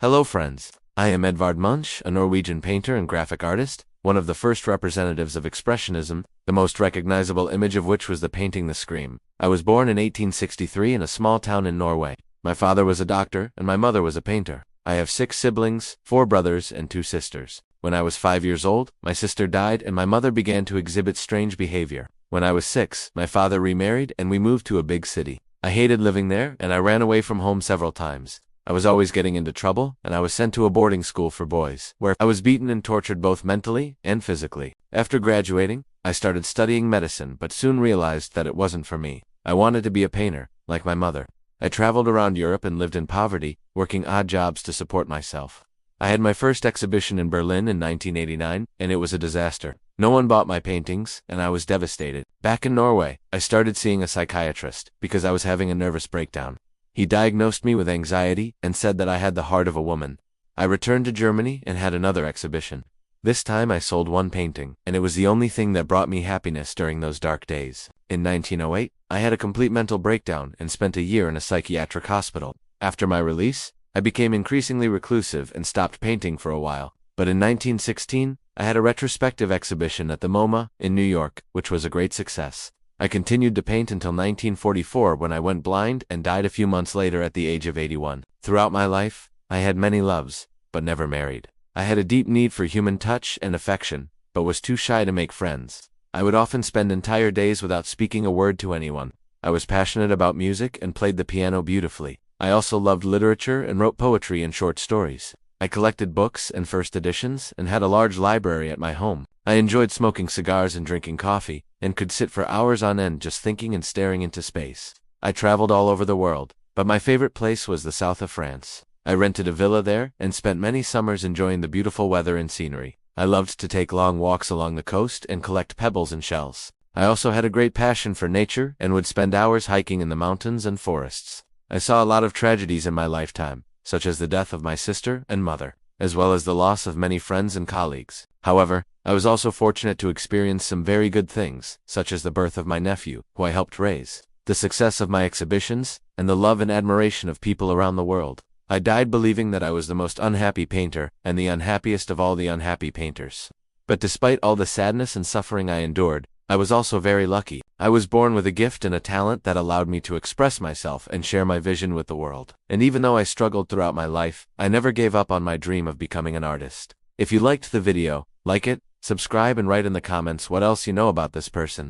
Hello friends, I am Edvard Munch, a Norwegian painter and graphic artist, one of the first representatives of expressionism, the most recognizable image of which was the painting The Scream. I was born in 1863 in a small town in Norway. My father was a doctor and my mother was a painter. I have 6 siblings, 4 brothers and 2 sisters. When I was 5 years old, my sister died and my mother began to exhibit strange behavior. When I was 6, my father remarried and we moved to a big city. I hated living there and I ran away from home several times. I was always getting into trouble, and I was sent to a boarding school for boys, where I was beaten and tortured both mentally and physically. After graduating, I started studying medicine but soon realized that it wasn't for me. I wanted to be a painter, like my mother. I traveled around Europe and lived in poverty, working odd jobs to support myself. I had my first exhibition in Berlin in 1989, and it was a disaster. No one bought my paintings, and I was devastated. Back in Norway, I started seeing a psychiatrist, because I was having a nervous breakdown. He diagnosed me with anxiety and said that I had the heart of a woman. I returned to Germany and had another exhibition. This time I sold 1 painting, and it was the only thing that brought me happiness during those dark days. In 1908, I had a complete mental breakdown and spent a year in a psychiatric hospital. After my release, I became increasingly reclusive and stopped painting for a while. But in 1916, I had a retrospective exhibition at the MoMA in New York, which was a great success. I continued to paint until 1944 when I went blind and died a few months later at the age of 81. Throughout my life, I had many loves, but never married. I had a deep need for human touch and affection, but was too shy to make friends. I would often spend entire days without speaking a word to anyone. I was passionate about music and played the piano beautifully. I also loved literature and wrote poetry and short stories. I collected books and first editions and had a large library at my home. I enjoyed smoking cigars and drinking coffee, and could sit for hours on end just thinking and staring into space. I traveled all over the world, but my favorite place was the south of France. I rented a villa there and spent many summers enjoying the beautiful weather and scenery. I loved to take long walks along the coast and collect pebbles and shells. I also had a great passion for nature and would spend hours hiking in the mountains and forests. I saw a lot of tragedies in my lifetime, such as the death of my sister and mother, as well as the loss of many friends and colleagues. However, I was also fortunate to experience some very good things, such as the birth of my nephew, who I helped raise, the success of my exhibitions, and the love and admiration of people around the world. I died believing that I was the most unhappy painter and the unhappiest of all the unhappy painters. But despite all the sadness and suffering I endured, I was also very lucky. I was born with a gift and a talent that allowed me to express myself and share my vision with the world. And even though I struggled throughout my life, I never gave up on my dream of becoming an artist. If you liked the video, like it, subscribe and write in the comments what else you know about this person.